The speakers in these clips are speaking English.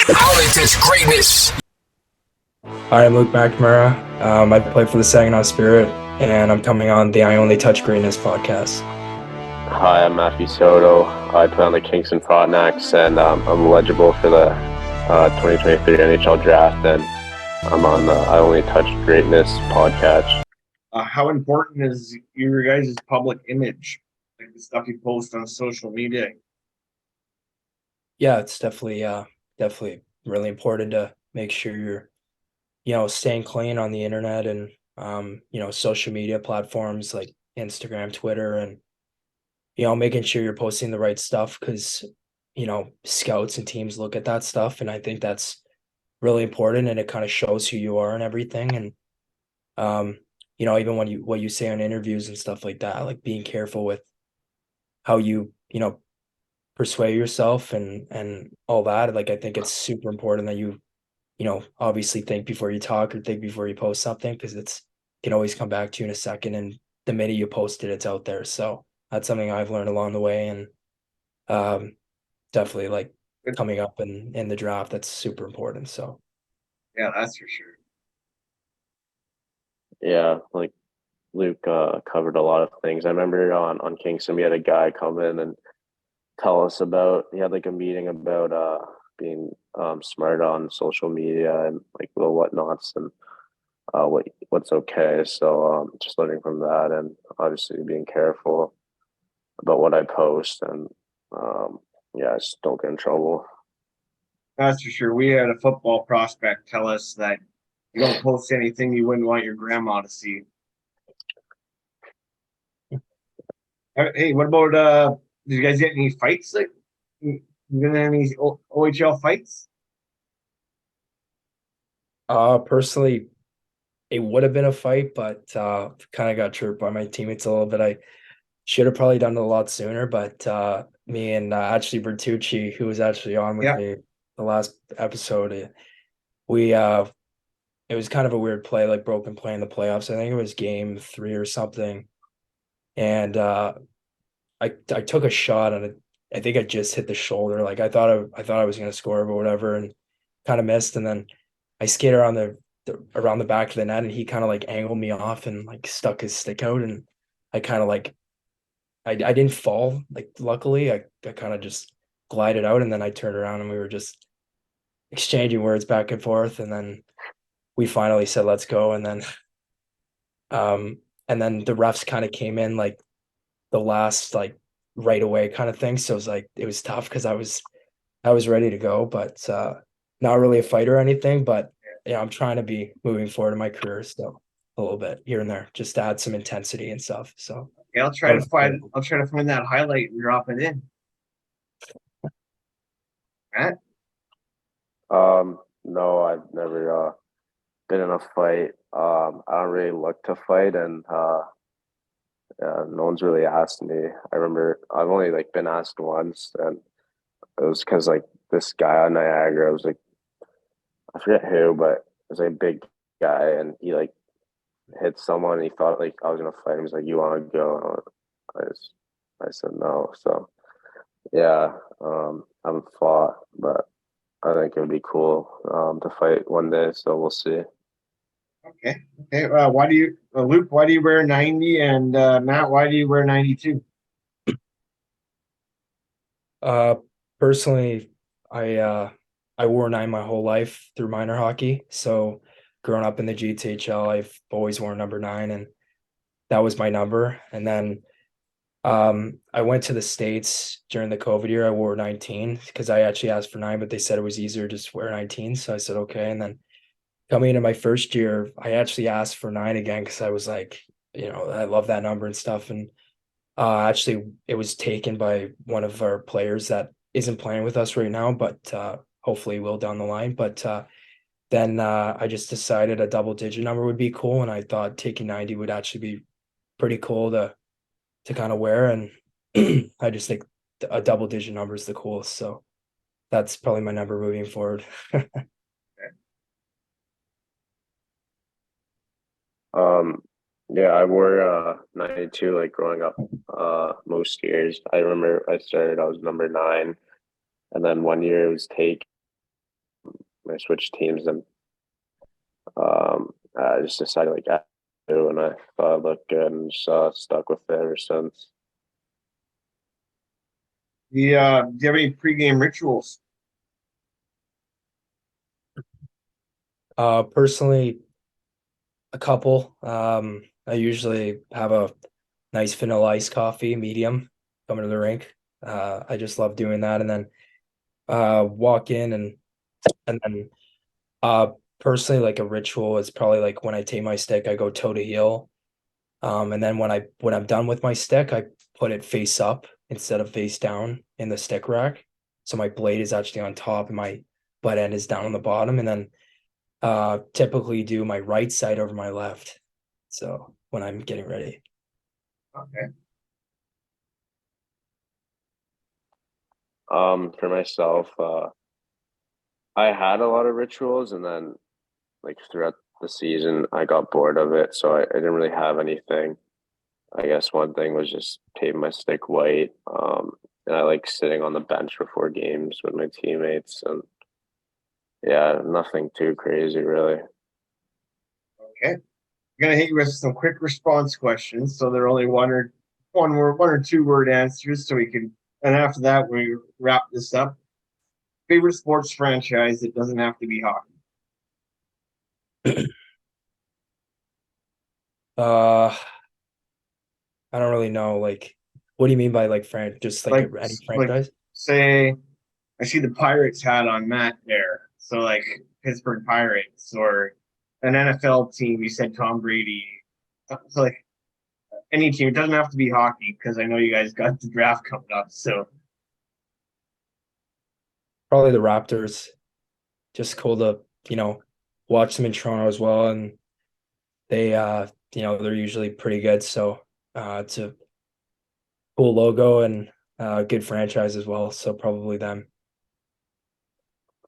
I only touch greatness. Hi, I'm McNamara. I play for the Saginaw Spirit, and I'm coming on the I Only Touch Greatness podcast. Hi, I'm Matthew Soto. I play on the Kingston Frontenacs, and I'm eligible for the 2023 NHL Draft, and I'm on the I Only Touch Greatness podcast. How important is your guys' public image, like the stuff you post on social media? Yeah, it's definitely really important to make sure you're staying clean on the internet and social media platforms like Instagram, Twitter, and making sure you're posting the right stuff because scouts and teams look at that stuff, and I think that's really important, and it kind of shows who you are and everything. And even when what you say on interviews and stuff like that, like being careful with how you persuade yourself and all that. Like, I think it's super important that you obviously think before you talk or think before you post something, because it's can always come back to you in a second, and the minute you post it, it's out there. So that's something I've learned along the way, and definitely like coming up in the draft, that's super important. So Yeah, that's for sure. Yeah, like Luke covered a lot of things. I remember on Kingston, we had a guy come in and tell us about, he had like a meeting about being smart on social media and like the whatnots and what's okay. So just learning from that, and obviously being careful about what I post, and yeah, just don't get in trouble. That's for sure. We had a football prospect tell us that you don't post anything you wouldn't want your grandma to see. Hey, what about did you guys get any fights? Like, you get any OHL fights? Personally, it would have been a fight, but kind of got tripped by my teammates a little bit. I should have probably done it a lot sooner, but me and actually Bertucci, who was actually on with Yeah. me the last episode, we it was kind of a weird play, like broken play in the playoffs. I think it was game 3 or something, and I took a shot and I think I just hit the shoulder. Like I thought I was gonna score or whatever, and kind of missed, and then I skated around around the back of the net, and he kind of like angled me off and like stuck his stick out, and I kind of like I didn't fall, like luckily I kind of just glided out, and then I turned around and we were just exchanging words back and forth, and then we finally said let's go, um and then the refs kind of came in like the last like right away kind of thing, so it was like it was tough because I was ready to go, but not really a fighter or anything, but yeah, I'm trying to be moving forward in my career still a little bit here and there, just to add some intensity and stuff. So Yeah, that was cool. I'll try to find that highlight and drop it in. Matt? No, I've never been in a fight. I don't really look to fight, and no one's really asked me. I remember I've only like been asked once, and it was because like this guy on Niagara was like, I forget who, but it was like a big guy, and he like hit someone. And he thought like I was gonna fight him. He's like, "You want to go?" And I said no. So yeah, I haven't fought, but I think it would be cool to fight one day. So we'll see. Okay. Okay. Why do you, Luke? Why do you wear 90? And Matt, why do you wear 92? Uh, Personally, I wore 9 my whole life through minor hockey. So growing up in the GTHL, I've always worn number 9, and that was my number. And then I went to the States during the COVID year. I wore 19 because I actually asked for 9, but they said it was easier to just wear 19. So I said okay. And then coming into my first year, I actually asked for 9 again because I was like, I love that number and stuff. And actually, it was taken by one of our players that isn't playing with us right now, but hopefully will down the line. But then I just decided a double digit number would be cool, and I thought taking 90 would actually be pretty cool to kind of wear. And I just think a double digit number is the coolest. So that's probably my number moving forward. Um, yeah, I wore 92 like growing up most years. I remember I started, I was number 9, and then one year it was taken I switched teams, and I just decided like I do, and I thought it looked good, and just stuck with it ever since. Do you have any pregame rituals? Personally, a couple. I usually have a nice vanilla iced coffee, medium, coming to the rink. I just love doing that, and then walk in and then uh personally like a ritual is probably like when I take my stick, I go toe to heel. And then when I'm done with my stick, I put it face up instead of face down in the stick rack. So my blade is actually on top and my butt end is down on the bottom. And then typically do my right side over my left. So when I'm getting ready. Okay. For myself, I had a lot of rituals, and then like throughout the season, I got bored of it, so I didn't really have anything. I guess one thing was just painting my stick white. And I like sitting on the bench before games with my teammates, and yeah, nothing too crazy really. Okay. I'm gonna hit you with some quick response questions, so they're only one or two word answers, so we can. And after that, we wrap this up. Favorite sports franchise? It doesn't have to be hockey. Uh I don't really know. Like, what do you mean by like just like Like, any like, franchise? say, I see the Pirates hat on Matt there, so like Pittsburgh Pirates or an NFL team. You said Tom Brady. So like any team. It doesn't have to be hockey because I know you guys got the draft coming up. So Probably the Raptors. Just cool to, watch them in Toronto as well. And they they're usually pretty good. So it's a cool logo and good franchise as well. So probably them.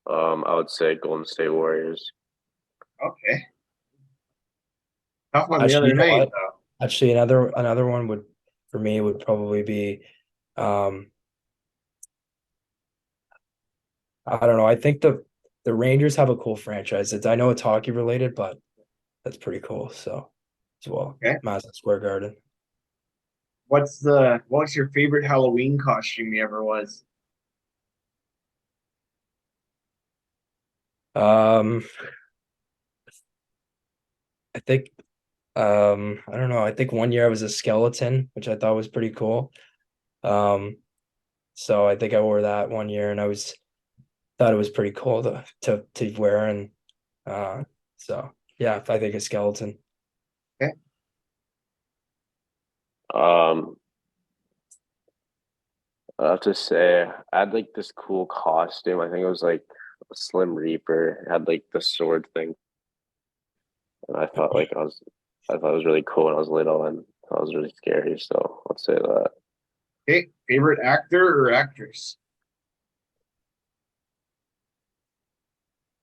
I would say Golden State Warriors. okay, tough one the Actually, other you know night what? though. Actually, another one would for me would probably be um I don't know. I think the Rangers have a cool franchise. I know it's hockey related, but that's pretty cool. So as well, Okay, Madison Square Garden. what's your favorite Halloween costume you ever was? Um, I think I don't know. I think one year I was a skeleton, which I thought was pretty cool. Um, so I think I wore that one year, and I was thought it was pretty cool to wear, and uh, so yeah, I think a skeleton. Okay, Um, I have to say, I had like this cool costume. I think it was like a Slim Reaper. It had like the sword thing, and I thought it was really cool when I was little, and I was really scary. So I'll say that. okay. Favorite actor or actress?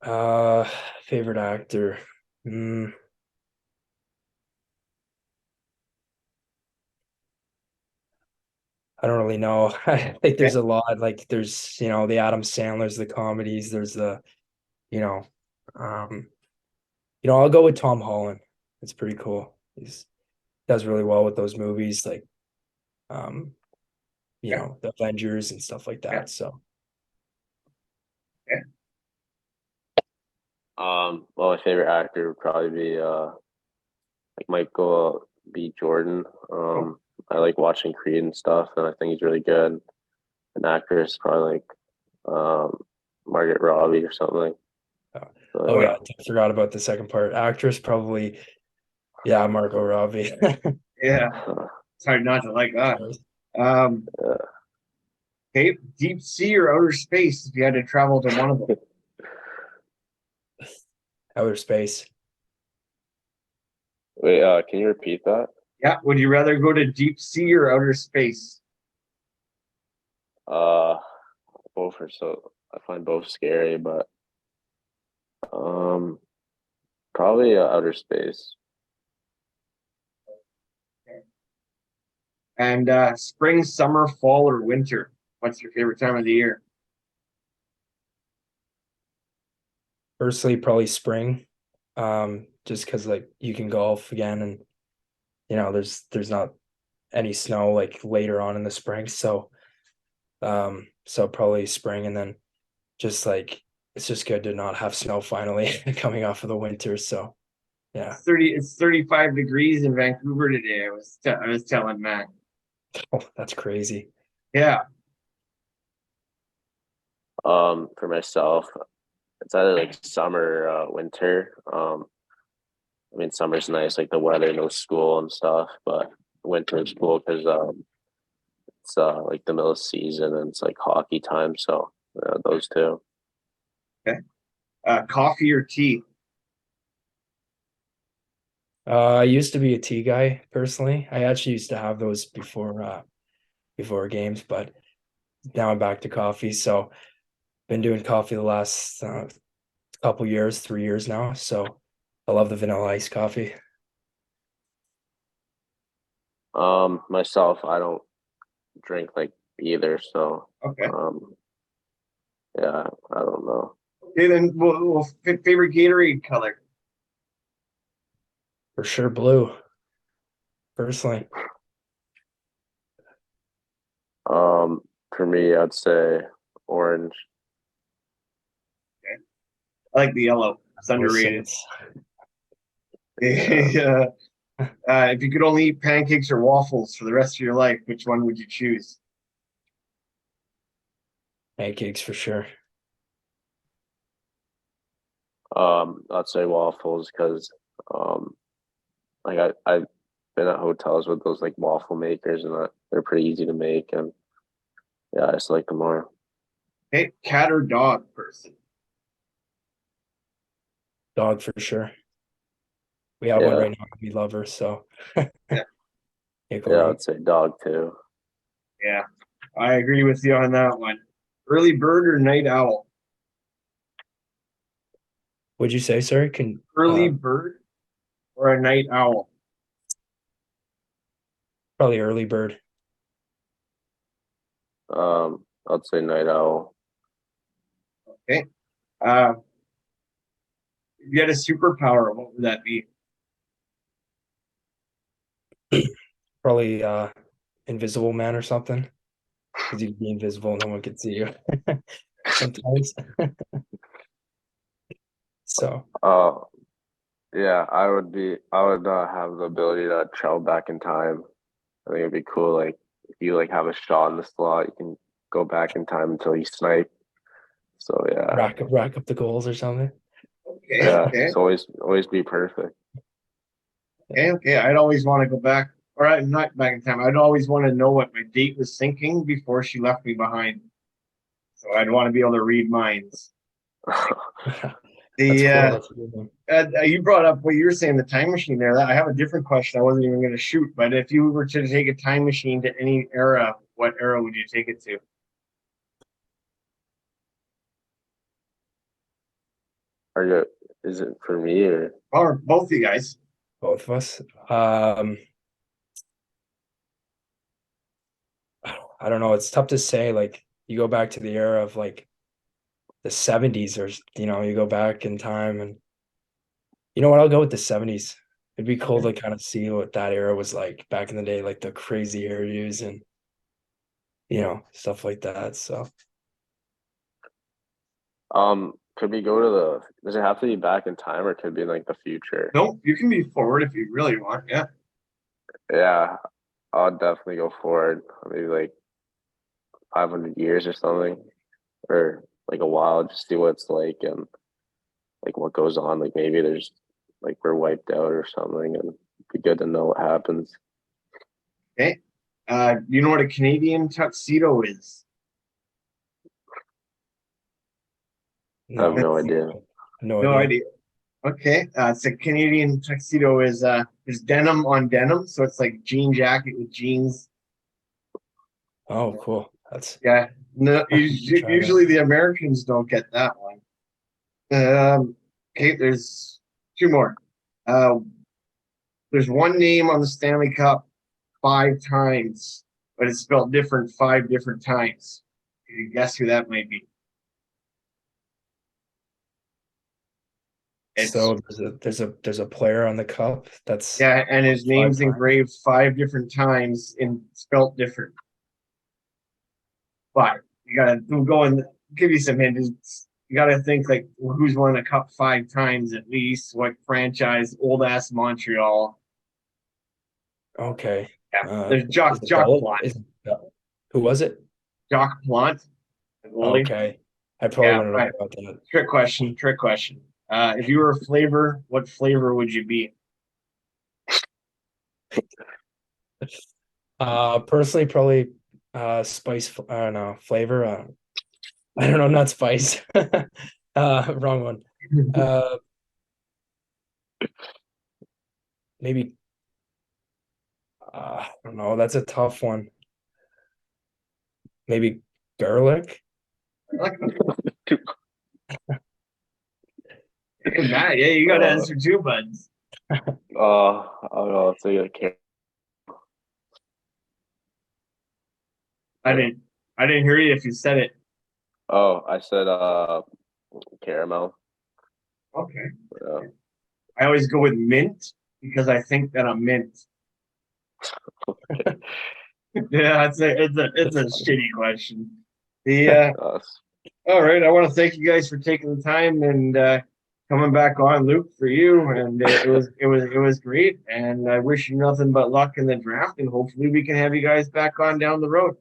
Uh, Favorite actor. Mm, I don't really know. I think Okay, there's a lot. Like there's, the Adam Sandler's, the comedies. There's you know, um, I'll go with Tom Holland. It's pretty cool. He's does really well with those movies, like um, yeah, the Avengers and stuff like yeah, that. So yeah. Well, my favorite actor would probably be like Michael B. Jordan. Oh, I like watching Creed and stuff, and I think he's really good. An actress, probably like Margaret Robbie or something. uh, So oh yeah. yeah, I forgot about the second part. Actress probably, yeah, Margot Robbie. yeah. It's hard not to like that. Um, okay, deep sea or outer space if you had to travel to one of them. Outer space. Wait, can you repeat that? Yeah, would you rather go to deep sea or outer space? Uh, Both are so I find both scary, but um, probably outer space. And spring, summer, fall, or winter? What's your favorite time of the year? Personally, probably spring. Just because like you can golf again, and there's not any snow like later on in the spring. So probably spring, and then just like it's just good to not have snow finally coming off of the winter. So yeah. It's 35 degrees in Vancouver today. I was telling Matt. Oh, that's crazy. Yeah. For myself, it's either like summer, winter. I mean, summer's nice, like the weather, no school and stuff, but winter is cool because it's like the middle of season and it's like hockey time. So those two. Okay. Coffee or tea? I used to be a tea guy personally. I actually used to have those before games, but now I'm back to coffee. So been doing coffee the last couple years, 3 years now. So I love the vanilla iced coffee. Myself, I don't drink like either, so Okay. yeah, I don't know. Okay, then favorite Gatorade color? For sure, blue. Personally, For me, I'd say orange. I like the yellow. It's underrated. Yeah. If you could only eat pancakes or waffles for the rest of your life, which one would you choose? Pancakes for sure. I'd say waffles because like I've been at hotels with those like waffle makers and they're pretty easy to make and yeah, I just like them more. Hey, cat or dog person? Dog for sure. We have one Yeah, right now. We love her, so Yeah. can't go yeah, wrong. I'd say dog too. Yeah, I agree with you on that one. Early bird or night owl? What'd you say? Sorry, Early bird or a night owl? probably early bird. I'd say night owl. Okay. Uh, if you had a superpower, what would that be? Probably Invisible Man or something. Because you'd be invisible, no one could see you sometimes. So Uh, yeah, I would have the ability to travel back in time. I think it'd be cool. Like if you like have a shot in the slot, you can go back in time until you snipe. So yeah, rack up the goals or something. Okay, yeah, okay, it's always be perfect. okay. I'd always want to go back, or not back in time. I'd always want to know what my date was thinking before she left me behind. So I'd want to be able to read minds. That's The cool. That's a good one. You brought up what you were saying, the time machine there. I have a different question. I wasn't even going to shoot, but if you were to take a time machine to any era, what era would you take it to? Are you? Is it for me or? Or both of you guys? Both of us. I don't know. It's tough to say. Like you go back to the era of like the 70s, or you go back in time, and you know what? I'll go with the 70s. It'd be cool to kind of see what that era was like back in the day, like the crazy hairdos and stuff like that. So Could we go to the? Does it have to be back in time or could it be in like the future? No, you can be forward if you really want. Yeah. Yeah, I'll definitely go forward. Maybe like 500 years or something, or like a while, just see what it's like and like what goes on. Like maybe there's like we're wiped out or something, and it'd be good to know what happens. Okay. You know what a Canadian tuxedo is? I have no, no idea. no No idea. idea. Okay. So Canadian tuxedo is denim on denim, so it's like jean jacket with jeans. Oh, cool. That's Yeah. No, try usually the Americans don't get that one. Okay, there's two more. Uh, there's one name on the Stanley Cup 5 times, but it's spelled different 5 different times. Can you guess who that might be? It's So there's a player on the cup that's yeah, and his name's 5 times. engraved 5 different times and spelt different. But you gotta go and give you some hints. You gotta think like who's won a cup 5 times at least. What franchise? Old ass Montreal. Okay. Yeah, there's Is it Jock Bella? Plant. Who was it? Jock Plant. The goalie. Okay. I probably Yeah, wouldn't right. know about that. Trick question. Trick question. If you were a flavor, what flavor would you be? Personally, probably spice. I don't know, flavor. I don't know, not spice. Wrong one. Uh, maybe. I don't know. That's a tough one. Maybe garlic. Matt, yeah, you got to answer too, buds. I don't know. So you can't. I didn't hear you if you said it. Oh, I said caramel. Okay. Yeah. I always go with mint because I think that I'm mint. Yeah, it's a shitty question. The all right, I want to thank you guys for taking the time and coming back on, Luke, for you, and it was great. And I wish you nothing but luck in the draft, and hopefully we can have you guys back on down the road.